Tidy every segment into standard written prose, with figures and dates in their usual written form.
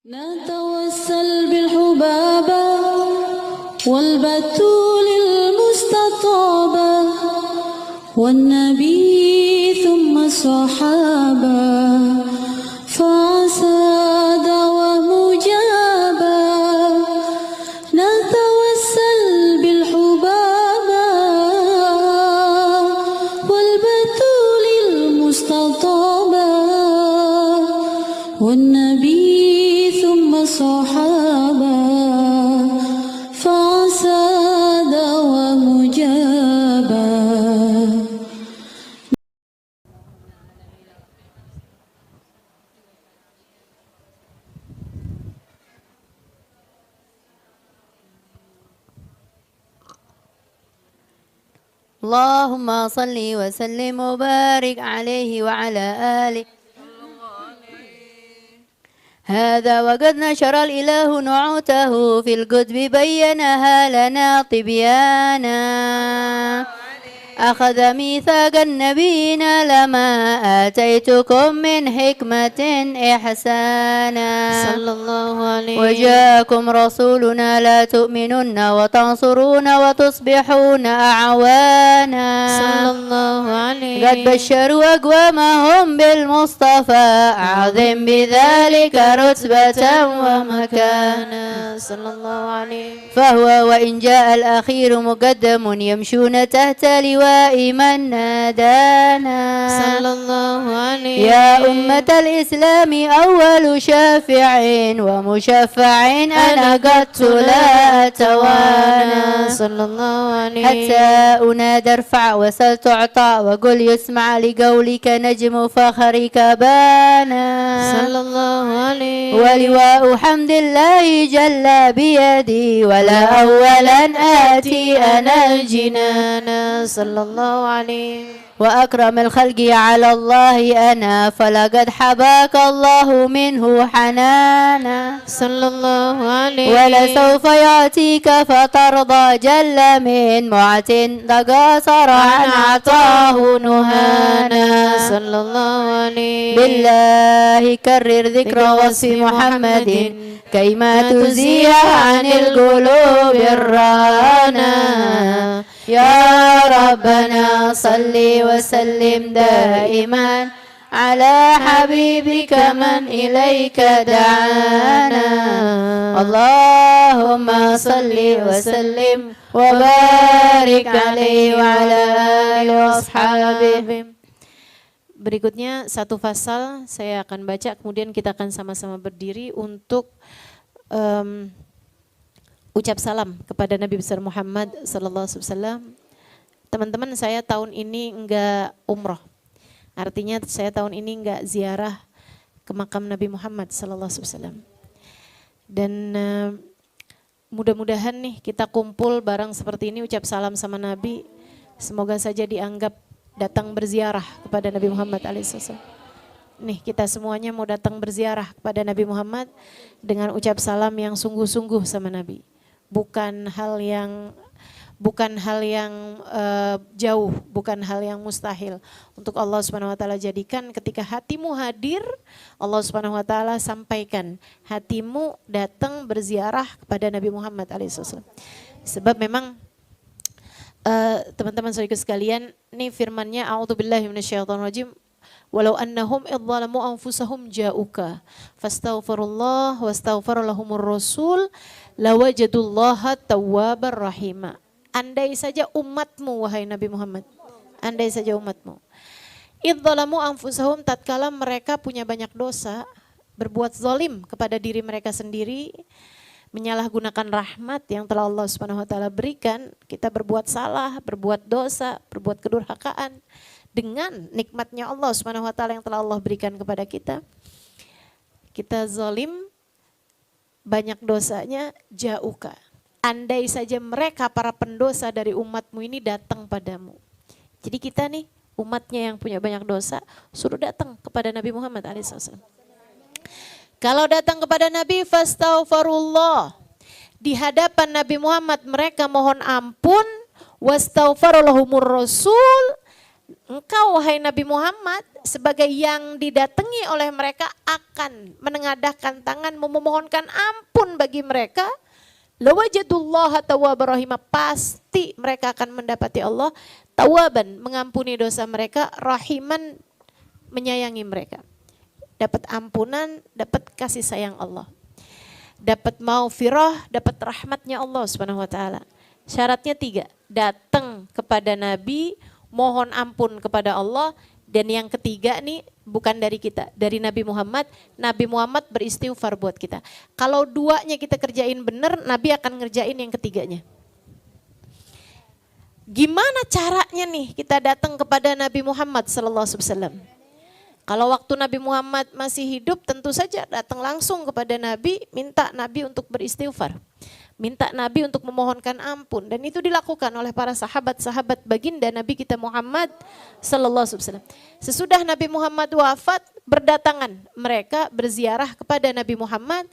نتوسل بالحبابة والبتول المستطابة والنبي ثم الصحابة فعسى دعوة مجابة. نتوسل بالحبابة والبتول المستطابة والنبي ثم الصحابة فعسى دعوة مجابة. اللهم صل وسلم وبارك عليه وعلى آله. هذا وقد نشر الإله نعوته في الكتب بينها لنا طبيانا. أخذ ميثاق النبيين لما آتيتكم من حكمة إحسانا. صلى الله عليه وجاءكم رسولنا لا تؤمنون وتنصرون وتصبحون أعوانا. صلى الله عليه قد بشروا أقوامهم بالمصطفى أعظم بذلك رتبة ومكانا. صلى الله عليه فهو وإن جاء الأخير مقدم يمشون تحت لواء من نادانا. صلى الله عليه يا أمة الإسلام أول شافع ومشفع أنا قد لا أتوانى. صلى الله عليه حتى أنادى ارفع وسل تعطى وقل يسمع لقولك نجم فخرك بانا. صلى الله عليه ولواء حمد الله جل بيدي ولا أولا آتي أنا الجنان. صلى الله عليه وأكرم الخلق على الله أنا فلقد حباك الله منه حنانا. صلى الله عليه ولسوف يأتيك فترضى جل من معت تقاصر عن عطاه نهانا. صلى الله عليه بالله كرر ذكر وصف محمد كيما تزيح عن القلوب الرانا. يا ربنا صل وسلم دائما على حبيبك من إليك دعانا. اللهم صل وسلم وبارك عليه وعلى آله وأصحابه. Berikutnya satu pasal saya akan baca, kemudian kita akan sama-sama berdiri untuk ucap salam kepada Nabi besar Muhammad sallallahu alaihi wasallam. Teman-teman, saya tahun ini enggak umroh. Artinya saya tahun ini enggak ziarah ke makam Nabi Muhammad sallallahu alaihi wasallam. Dan mudah-mudahan nih kita kumpul bareng seperti ini ucap salam sama Nabi. Semoga saja dianggap datang berziarah kepada Nabi Muhammad alaihissalam. Nih kita semuanya mau datang berziarah kepada Nabi Muhammad dengan ucap salam yang sungguh-sungguh sama Nabi. Bukan hal yang jauh, bukan hal yang mustahil. Untuk Allah Subhanahu wa taala jadikan ketika hatimu hadir, Allah Subhanahu wa taala sampaikan hatimu datang berziarah kepada Nabi Muhammad alaihissalam. Sebab memang teman-teman saudara sekalian, ini firman-Nya a'udzubillahi minasyaitonirrajim. Walau annahum idzalamu anfusahum ja'uka fastaghfirullah wastaghfara lahumur rasul lawajadullaha tawwabar rahima. Andai saja umatmu wahai Nabi Muhammad, andai saja umatmu. Idzalamu anfusahum, tatkala mereka punya banyak dosa, berbuat zalim kepada diri mereka sendiri, menyalahgunakan rahmat yang telah Allah Subhanahu wa taala berikan. Kita berbuat salah, berbuat dosa, berbuat kedurhakaan dengan nikmatnya Allah Subhanahu wa taala yang telah Allah berikan kepada kita. Kita zalim, banyak dosanya, jauka. Andai saja mereka para pendosa dari umatmu ini datang padamu. Jadi kita nih umatnya yang punya banyak dosa suruh datang kepada Nabi Muhammad alaihissalam. Kalau datang kepada Nabi, fastaghfirullah, di hadapan Nabi Muhammad mereka mohon ampun, wastaghfara lahumur rasul, engkau wahai Nabi Muhammad sebagai yang didatangi oleh mereka akan menengadahkan tangan memohonkan ampun bagi mereka, lawajadullaha tawwabar rahima, pasti mereka akan mendapati Allah tawaban, mengampuni dosa mereka, rahiman, menyayangi mereka. Dapat ampunan, dapat kasih sayang Allah. Dapat maghfirah, dapat rahmatnya Allah Subhanahu wa taala. Syaratnya 3, datang kepada Nabi, mohon ampun kepada Allah, dan yang ketiga nih bukan dari kita, dari Nabi Muhammad. Nabi Muhammad beristighfar buat kita. Kalau 2-nya kita kerjain benar, Nabi akan ngerjain yang ketiganya. Gimana caranya nih kita datang kepada Nabi Muhammad sallallahu alaihi wasallam? Kalau waktu Nabi Muhammad masih hidup, tentu saja datang langsung kepada Nabi, minta Nabi untuk beristighfar. Minta Nabi untuk memohonkan ampun, dan itu dilakukan oleh para sahabat-sahabat baginda Nabi kita Muhammad sallallahu alaihi wasallam. Sesudah Nabi Muhammad wafat, berdatangan mereka berziarah kepada Nabi Muhammad,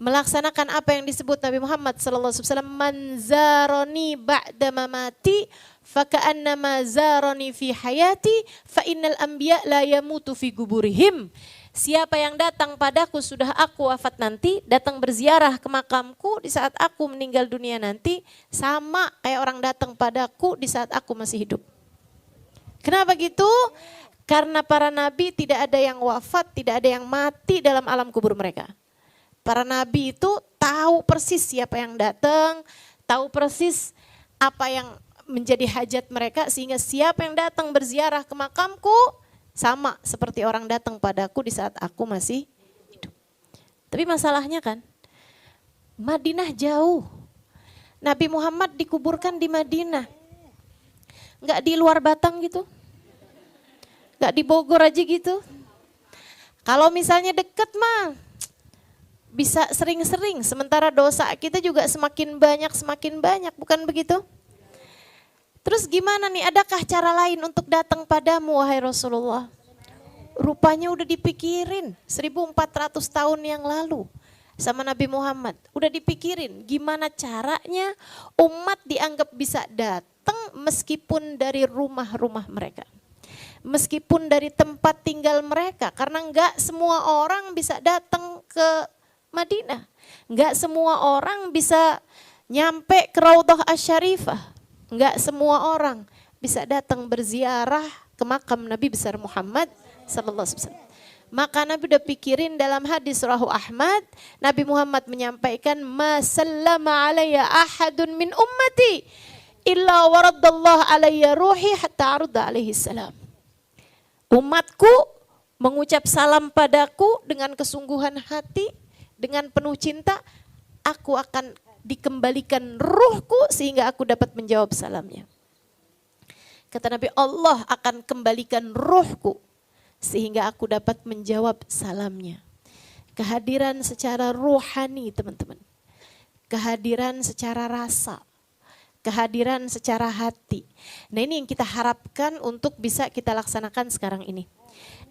melaksanakan apa yang disebut Nabi Muhammad sallallahu alaihi wasallam, man zarani ba'da mamati faka'annama zarani fi hayati fa innal anbiya la yamutu fi guburihim. Siapa yang datang padaku sudah aku wafat nanti, datang berziarah ke makamku di saat aku meninggal dunia nanti, sama kayak orang datang padaku di saat aku masih hidup. Kenapa gitu? Karena para nabi tidak ada yang wafat, tidak ada yang mati dalam alam kubur mereka. Para nabi itu tahu persis siapa yang datang, tahu persis apa yang menjadi hajat mereka, sehingga siapa yang datang berziarah ke makamku sama seperti orang datang padaku di saat aku masih hidup. Tapi masalahnya kan, Madinah jauh. Nabi Muhammad dikuburkan di Madinah. Enggak di luar Batang gitu. Enggak di Bogor aja gitu. Kalau misalnya deket mah bisa sering-sering, sementara dosa kita juga semakin banyak, bukan begitu? Terus gimana nih, adakah cara lain untuk datang padamu wahai Rasulullah? Rupanya udah dipikirin 1400 tahun yang lalu sama Nabi Muhammad. Udah dipikirin gimana caranya umat dianggap bisa datang meskipun dari rumah-rumah mereka. Meskipun dari tempat tinggal mereka, karena enggak semua orang bisa datang ke Madinah. Enggak semua orang bisa nyampe ke Raudhah Asy-Syarifah. Enggak semua orang bisa datang berziarah ke makam Nabi besar Muhammad sallallahu alaihi wasallam. Maka Nabi udah pikirin dalam hadis rawahu Ahmad, Nabi Muhammad menyampaikan, "Ma sallama alayya ahadun min ummati illa waraddallahu alayya ruhi hatta arda alaihi salam." Umatku mengucap salam padaku dengan kesungguhan hati, dengan penuh cinta, aku akan dikembalikan ruhku sehingga aku dapat menjawab salamnya. Kata Nabi, Allah akan kembalikan ruhku sehingga aku dapat menjawab salamnya. Kehadiran secara ruhani teman-teman. Kehadiran secara rasa. Kehadiran secara hati. Nah ini yang kita harapkan untuk bisa kita laksanakan sekarang ini.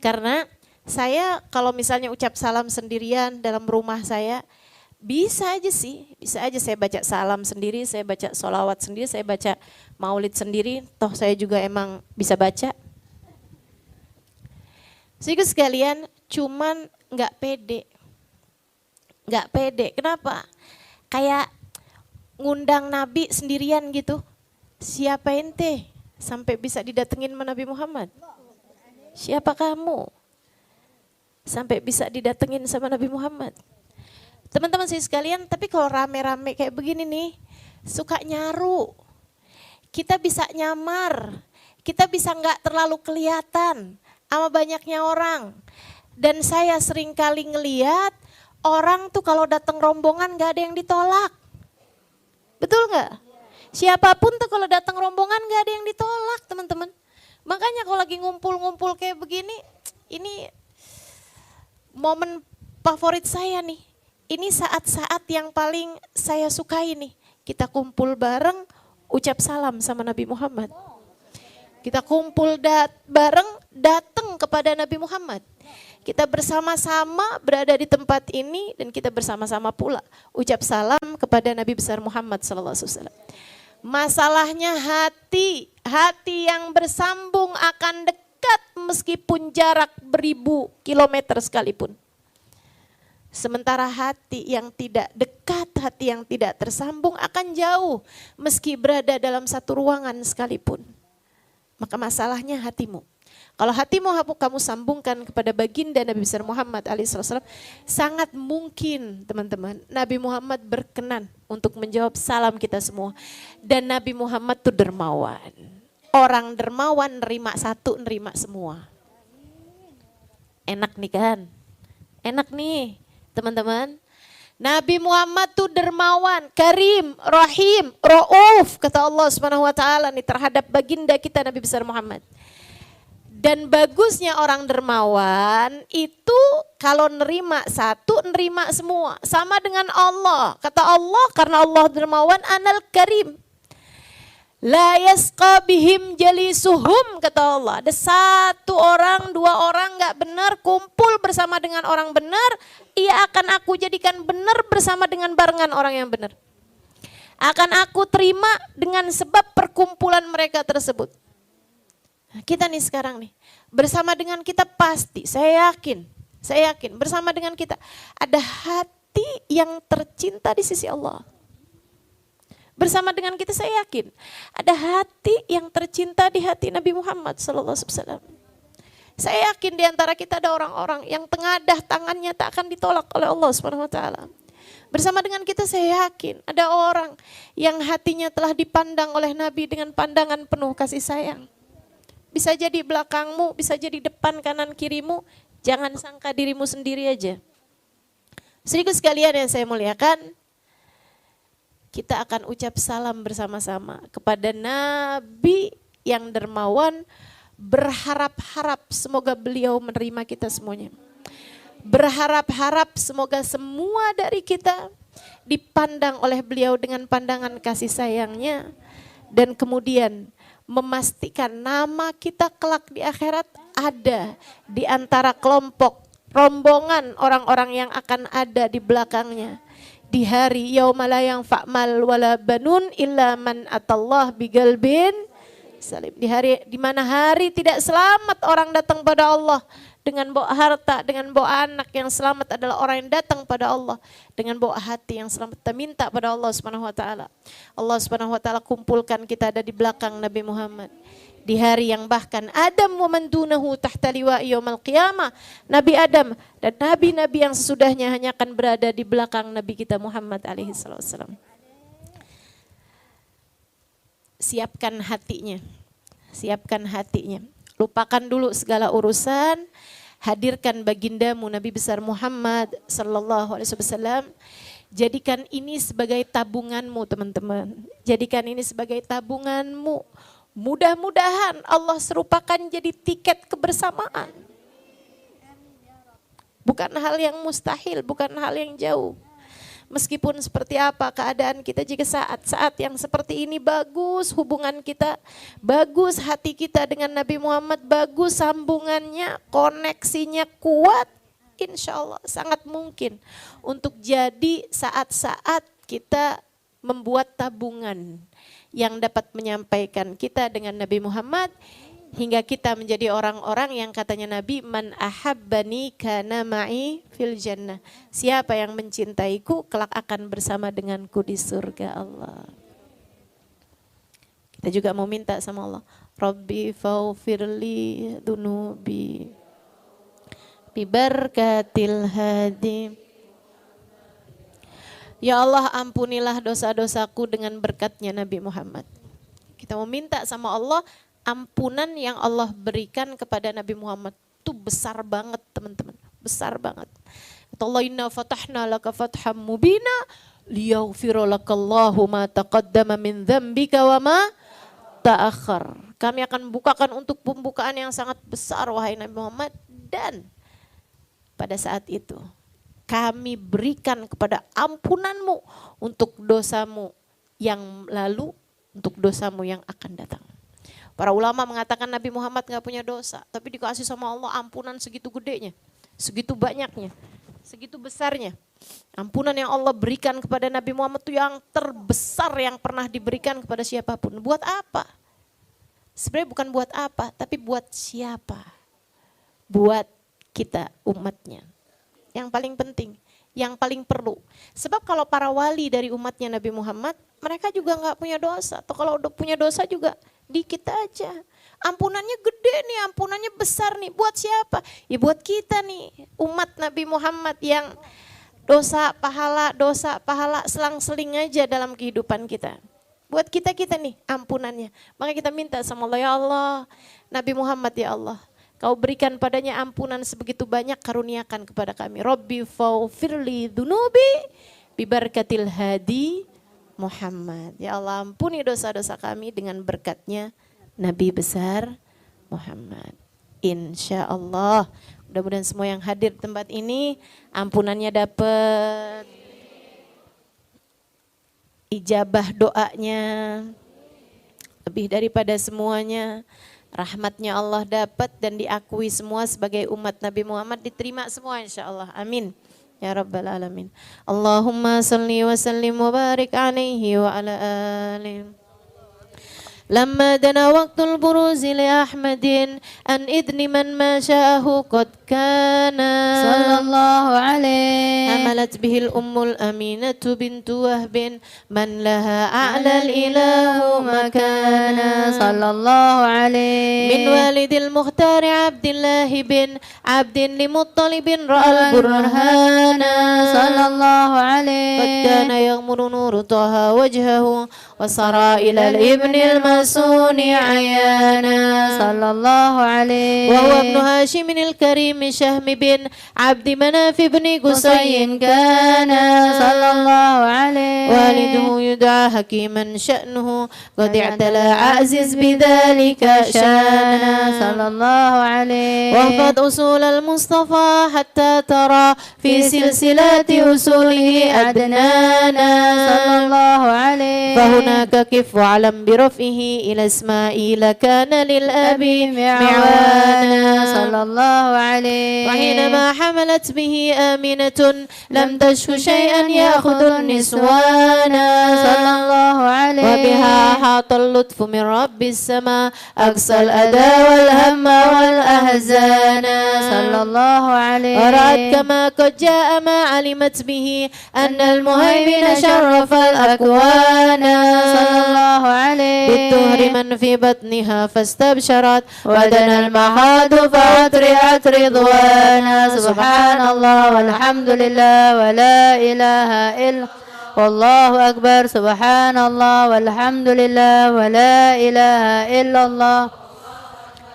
Karena saya kalau misalnya ucap salam sendirian dalam rumah saya, bisa aja saya baca salam sendiri, saya baca sholawat sendiri, saya baca maulid sendiri, toh saya juga emang bisa baca. Sehingga sekalian cuman gak pede. Kenapa? Kayak ngundang Nabi sendirian gitu. Siapa ente sampai bisa didatengin sama Nabi Muhammad? Siapa kamu sampai bisa didatengin sama Nabi Muhammad? Teman-teman saya sekalian, tapi kalau rame-rame kayak begini nih, suka nyaru. Kita bisa nyamar, kita bisa nggak terlalu kelihatan sama banyaknya orang. Dan saya sering kali ngeliat orang tuh kalau datang rombongan nggak ada yang ditolak. Betul nggak? Siapapun tuh kalau datang rombongan nggak ada yang ditolak teman-teman. Makanya kalau lagi ngumpul-ngumpul kayak begini, ini momen favorit saya nih. Ini saat-saat yang paling saya sukai nih. Kita kumpul bareng, ucap salam sama Nabi Muhammad. Kita kumpul bareng, datang kepada Nabi Muhammad. Kita bersama-sama berada di tempat ini dan kita bersama-sama pula ucap salam kepada Nabi besar Muhammad sallallahu alaihi wasallam. Masalahnya hati yang bersambung akan dekat dekat meskipun jarak beribu kilometer sekalipun. Sementara hati yang tidak dekat, hati yang tidak tersambung akan jauh meski berada dalam satu ruangan sekalipun. Maka masalahnya hatimu. Kalau hatimu kamu sambungkan kepada baginda Nabi besar Muhammad alaihissalam, sangat mungkin teman-teman Nabi Muhammad berkenan untuk menjawab salam kita semua. Dan Nabi Muhammad itu dermawan. Orang dermawan nerima satu, nerima semua. Enak nih kan? Enak nih. Teman-teman, Nabi Muhammad tuh dermawan, karim, rahim, rauf, kata Allah Subhanahu wa taala nih terhadap baginda kita Nabi besar Muhammad. Dan bagusnya orang dermawan itu kalau nerima satu, nerima semua. Sama dengan Allah. Kata Allah, karena Allah dermawan, anal karim. La yasqa bihim jalisuhum, kata Allah. Ada satu orang, dua orang gak benar kumpul bersama dengan orang benar, ia akan aku jadikan benar bersama dengan barengan orang yang benar. Akan aku terima dengan sebab perkumpulan mereka tersebut. Nah, kita nih sekarang nih, bersama dengan kita pasti, saya yakin bersama dengan kita ada hati yang tercinta di sisi Allah. Bersama dengan kita saya yakin ada hati yang tercinta di hati Nabi Muhammad SAW. Saya yakin di antara kita ada orang-orang yang tengadah tangannya tak akan ditolak oleh Allah SWT. Bersama dengan kita saya yakin ada orang yang hatinya telah dipandang oleh Nabi dengan pandangan penuh kasih sayang. Bisa jadi belakangmu, bisa jadi depan kanan kirimu, jangan sangka dirimu sendiri aja. Sedikit sekalian yang saya muliakan, kita akan ucap salam bersama-sama kepada Nabi yang dermawan, berharap-harap semoga beliau menerima kita semuanya. Berharap-harap semoga semua dari kita dipandang oleh beliau dengan pandangan kasih sayangnya. Dan kemudian memastikan nama kita kelak di akhirat ada di antara kelompok, rombongan orang-orang yang akan ada di belakangnya. Di hari yauma la yanfa'mal wala banun illa man atallah biqalbin salim. Di hari di mana hari tidak selamat orang datang pada Allah dengan bawa harta, dengan bawa anak. Yang selamat adalah orang yang datang pada Allah dengan bawa hati yang selamat. Kita minta pada Allah Subhanahu wa taala. Allah Subhanahu wa taala kumpulkan kita ada di belakang Nabi Muhammad. Di hari yang bahkan Adam wa man dunahu tahta liwa'i yaumil qiyamah. Nabi Adam dan nabi-nabi yang sesudahnya hanya akan berada di belakang Nabi kita Muhammad alaihi wasallam. Siapkan hatinya. Siapkan hatinya. Lupakan dulu segala urusan. Hadirkan bagindamu Nabi besar Muhammad sallallahu alaihi wasallam. Jadikan ini sebagai tabunganmu teman-teman. Jadikan ini sebagai tabunganmu. Mudah-mudahan Allah serupakan jadi tiket kebersamaan. Bukan hal yang mustahil, bukan hal yang jauh. Meskipun seperti apa keadaan kita, jika saat-saat yang seperti ini bagus hubungan kita, bagus hati kita dengan Nabi Muhammad, bagus sambungannya, koneksinya kuat, insya Allah sangat mungkin untuk jadi saat-saat kita membuat tabungan yang dapat menyampaikan kita dengan Nabi Muhammad hingga kita menjadi orang-orang yang katanya Nabi, man ahabbani kana ma'i fil jannah. Siapa yang mencintaiku kelak akan bersama denganku di surga Allah. Kita juga mau minta sama Allah, Rabbi faghfirli dunubi bi barakatil hadi. Ya Allah, ampunilah dosa-dosaku dengan berkatnya Nabi Muhammad. Kita mau minta sama Allah, ampunan yang Allah berikan kepada Nabi Muhammad itu besar banget teman-teman, besar banget. Kata Allah, inna fatahna laka fatham mubina liyaghfira lakallahu ma taqaddama min dzambika wa ma ta'akhkhar. Kami akan bukakan untuk pembukaan yang sangat besar wahai Nabi Muhammad, dan pada saat itu kami berikan kepada ampunanmu untuk dosamu yang lalu, untuk dosamu yang akan datang. Para ulama mengatakan Nabi Muhammad gak punya dosa, tapi dikasih sama Allah ampunan segitu gedenya, segitu banyaknya, segitu besarnya. Ampunan yang Allah berikan kepada Nabi Muhammad itu yang terbesar yang pernah diberikan kepada siapapun. Buat apa? Sebenarnya bukan buat apa, tapi buat siapa? Buat kita umatnya. Yang paling penting, yang paling perlu. Sebab kalau para wali dari umatnya Nabi Muhammad, mereka juga nggak punya dosa. Atau kalau udah punya dosa juga dikit aja. Ampunannya gede nih, ampunannya besar nih. Buat siapa? Ya buat kita nih, umat Nabi Muhammad yang dosa pahala selang-seling aja dalam kehidupan kita. Buat kita nih ampunannya. Maka kita minta sama Allah, ya Allah, Nabi Muhammad ya Allah, Kau berikan padanya ampunan sebegitu banyak, karuniakan kepada kami. Rabbi faufirli dunubi bibarkatil hadi Muhammad. Ya Allah, ampuni dosa-dosa kami dengan berkatnya Nabi besar Muhammad. Insya Allah, mudah-mudahan semua yang hadir di tempat ini ampunannya dapat, ijabah doanya, lebih daripada semuanya rahmatnya Allah dapat dan diakui semua sebagai umat Nabi Muhammad, diterima semua insya Allah. Amin ya rabbal alamin. Allahumma salli wa sallim wa barik alaihi wa ala alihi. لما دنا وقت البروز لأحمد أن إذن من ما شاءه قد كان صلى الله عليه حملت به الأم الأمينة بنت وهب من لها أعلى الإله مكانا صلى الله عليه من والد المختار عبد الله بن عبد لمطلب رأى البرهان صلى الله عليه قد كان يغمر نور طه وجهه وصار إلى الابن المسون عيانا صلى الله عليه وهو ابن هاشم الكريم شهم بن عبد مناف بن قصي كان صلى الله عليه والده يدعى حكيما شأنه قد اعتلى عزيز بذلك شانا صلى الله عليه واحفظ أصول المصطفى حتى ترى في سلسلة أصوله أدنانا صلى الله عليه فهناك كف علم برفعه إلى إسماعيل كان للأبي معوانا صلى الله عليه وحينما حملت به آمنة لم تشك شيئا يأخذ النسوان صلى الله عليه وبها أحاط اللطف من رب السماء أقصى الأذى والهم والأحزان صلى الله عليه ورأت كما قد جاء ما علمت به أن المهيمن شرف الأكوان صلى الله عليه بالطهر من في بطنها فاستبشرت ودنا المخاض فأطرعت رضوانا سبحان الله والحمد لله ولا إله إلا والله أكبر سبحان الله والحمد لله ولا إله إلا الله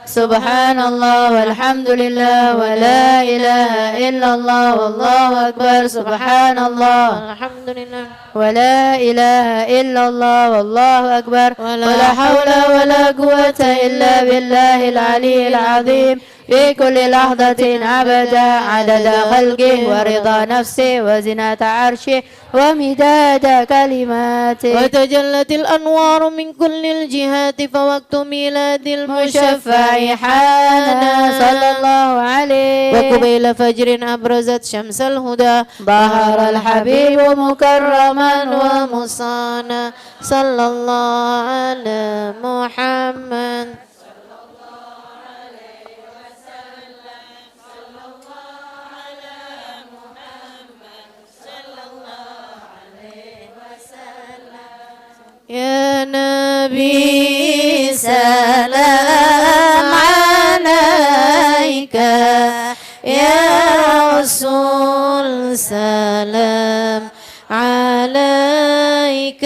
سبحان الله والحمد لله ولا إله إلا الله والله أكبر سبحان الله الحمد لله ولا إله إلا الله والله أكبر ولا حول ولا قوة إلا بالله العلي العظيم في كل لحظة أبدا عدد خلقه ورضا نفسه وزنة عرشه ومداد كلماته وتجلت الأنوار من كل الجهات فوقت ميلاد المشفع حان صلى الله عليه وقبيل فجر أبرزت شمس الهدى ظهر الحبيب مكرما ومصانا صلى الله على محمد يا نبي سلام عليك يا رسول سلام عليك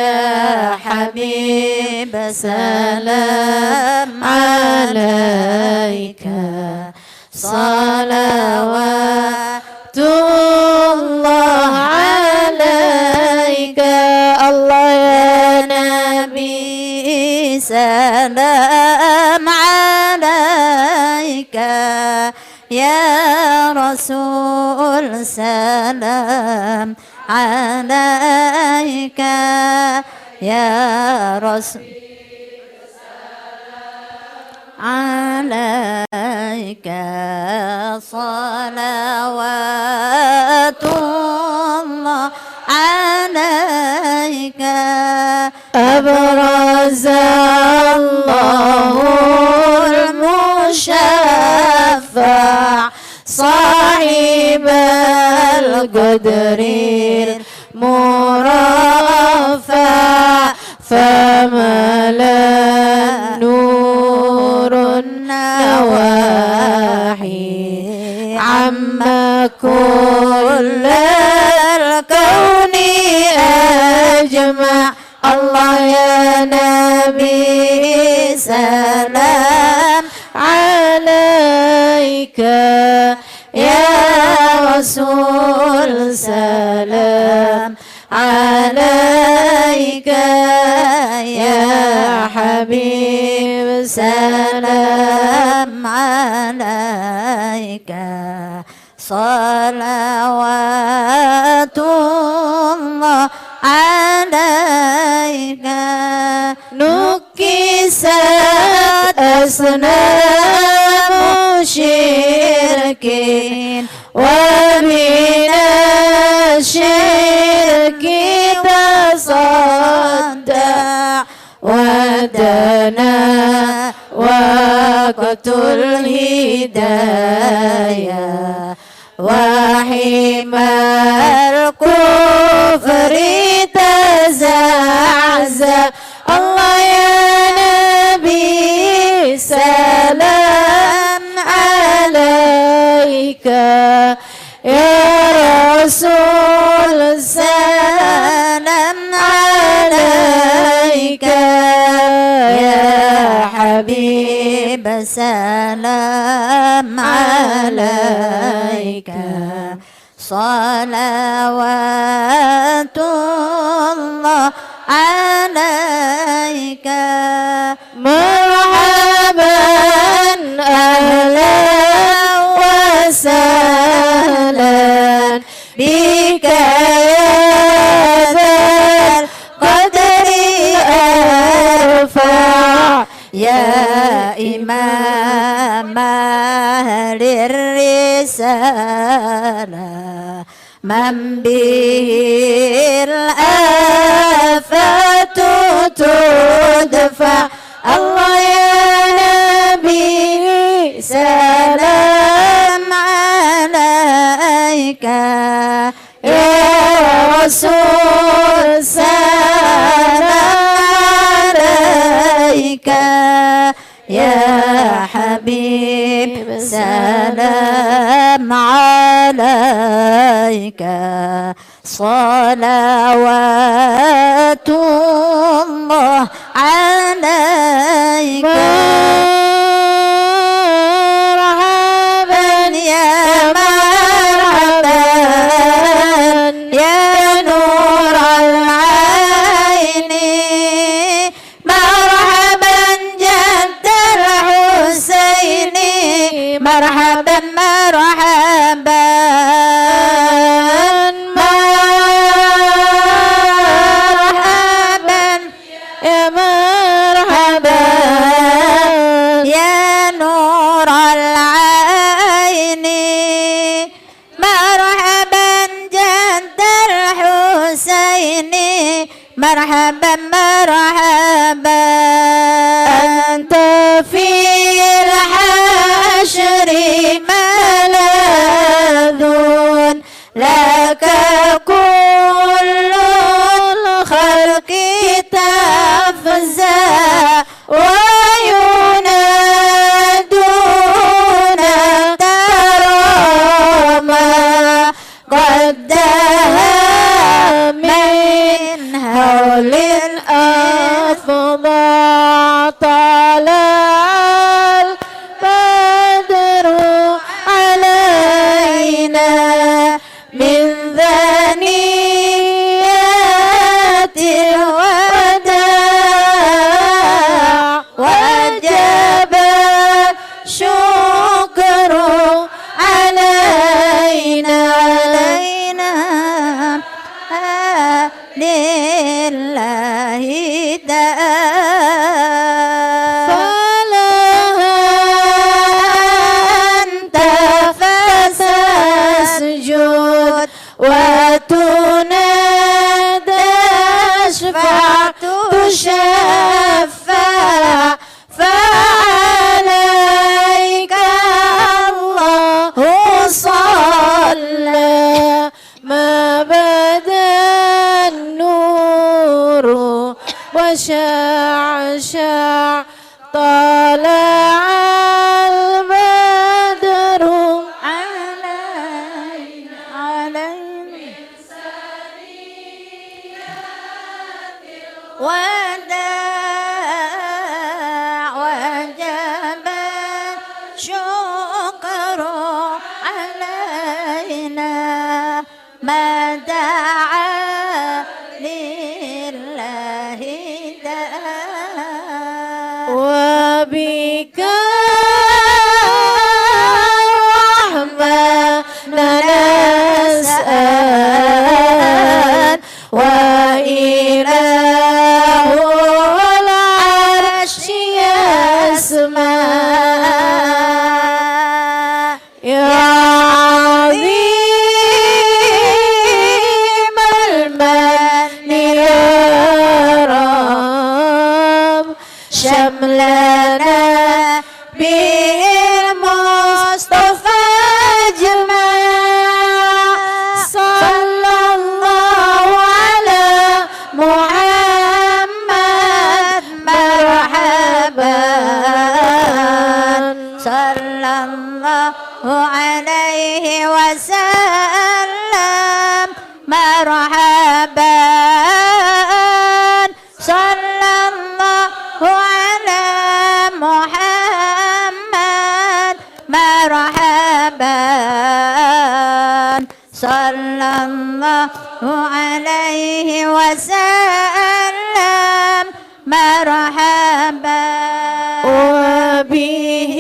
يا حبيب سلام عليك صلوات الله عليك الله يا نبي سلام عليك يا رسول سلام عليك يا رسول عليك صلوات الله عليك أبرز الله المشفع صاحب القدر المرفع فملا نور النواحي عما كل الكون أجمع الله يا نبي سلام عليك يا رسول سلام عليك يا حبيب سلام عليك صلوات الله عليك نكست أصنام مشركين ومن الشرك تصدع ودنا وقت الهداية وحمى الكفر تزعزع الله يا نبي سلام عليك يا رسول سلام عليك يا حبيب سلام عليك صلوات الله عليك مرحبا أهلا وسهلا بك يا ذا القدر أرفع يا إمام أهل الرسالة من به الآفات تدفع الله يا نبي سلام عليك يا رسول سلام عليك يا حبيب سلام عليك صلوات الله عليك مرحبا يا مرحبا يا نور العين مرحبا جد الحسين مرحبا مرحبا يا مرحبا يا نور العين مرحبا جد الحسين مرحبا مرحبا أنت في الحشر ملاذ لك كل الخلق تفزع وينادون ترى ما قد دها من هول الأفضاع طلع البدر علينا من ثنيات الوداع وجب الشكر علينا لله أنت فسجد وتنادى اشفع تشفع شع طلع البدر علينا وداع وجب الشكر علينا ما دعا لله داع وبك رحمنا نسأل وإله العرش يسمع يا عظيم المن يا رب شملنا بالمصطفى أجمع صلى الله على محمد مرحبا صلى الله عليه وسلم مرحبا صلى الله على محمد مرحبا صلى الله عليه وسلم مرحبا وبه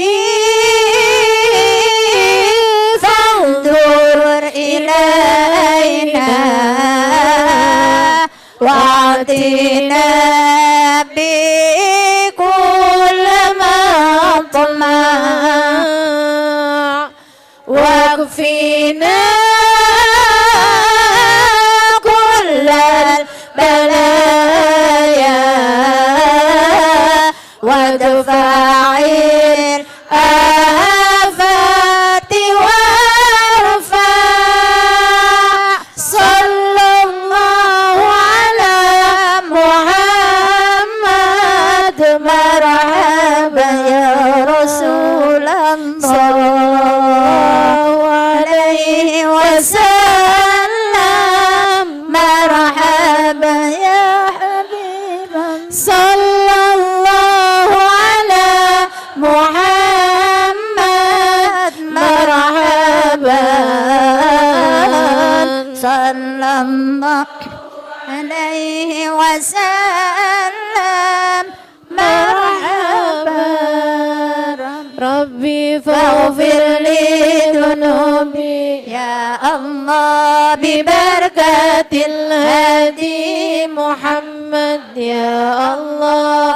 فانظر إلينا واعطنا بكل ما طمع واكفنا كل البلايا وادفع الآفات وارفع صلى الله على محمد مرحبا يا رسول الله صلى الله عليه وسلم مرحبا يا حبيب صلى الله على محمد مرحبا صلى الله عليه وسلم مرحبا ربي فاغفر لي ذنوبي يا الله ببركة الهادي محمد يا الله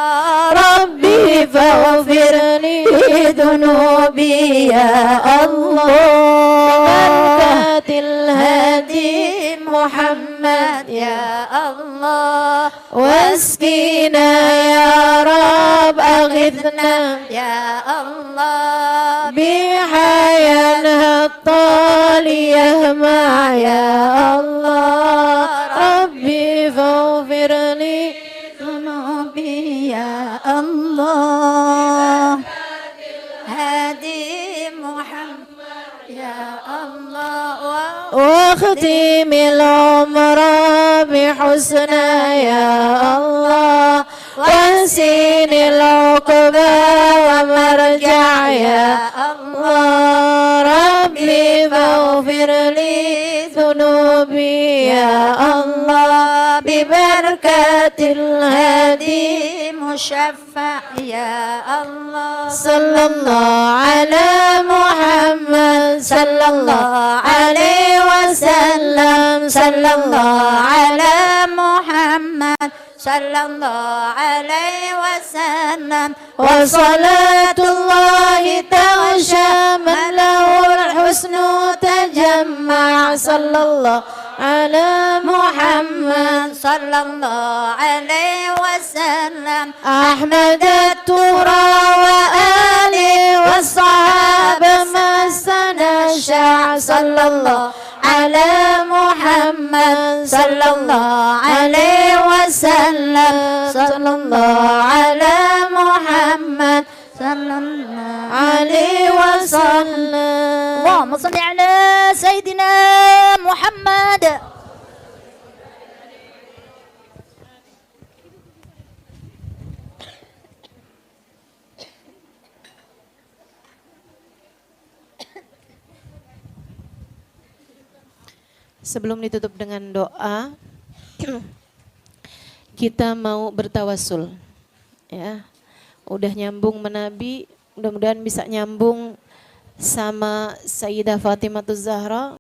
ربي فاغفر لي ذنوبي يا الله ببركة الهادي محمد يا الله واسقينا يا رب أغثنا يا الله بحيانا الطالية مع يا الله ربي فاغفر لي ذنوبي يا الله هادي محمد يا الله واختم العمر بحسنى يا الله وانسين العقبى ومرجع يا الله ربي فاغفر لي ذنوبي يا الله ببركة الهادي مشفع يا الله صلى الله على محمد صلى الله عليه وسلم صلى الله على محمد صلى الله عليه وسلم وصلاة الله تغشى من له الحسن تجمع صلى الله على محمد صلى الله عليه وسلم أحمد الترى وآله والصحابة ما سنشع صلى الله على محمد صلى الله عليه وسلم وسلم صلى الله على محمد صلى الله عليه وسلم اللهم صل على سيدنا محمد. Sebelum ditutup dengan doa, kita mau bertawasul. Ya. Udah nyambung menabi, mudah-mudahan bisa nyambung sama Sayyidah Fatimah Zahra.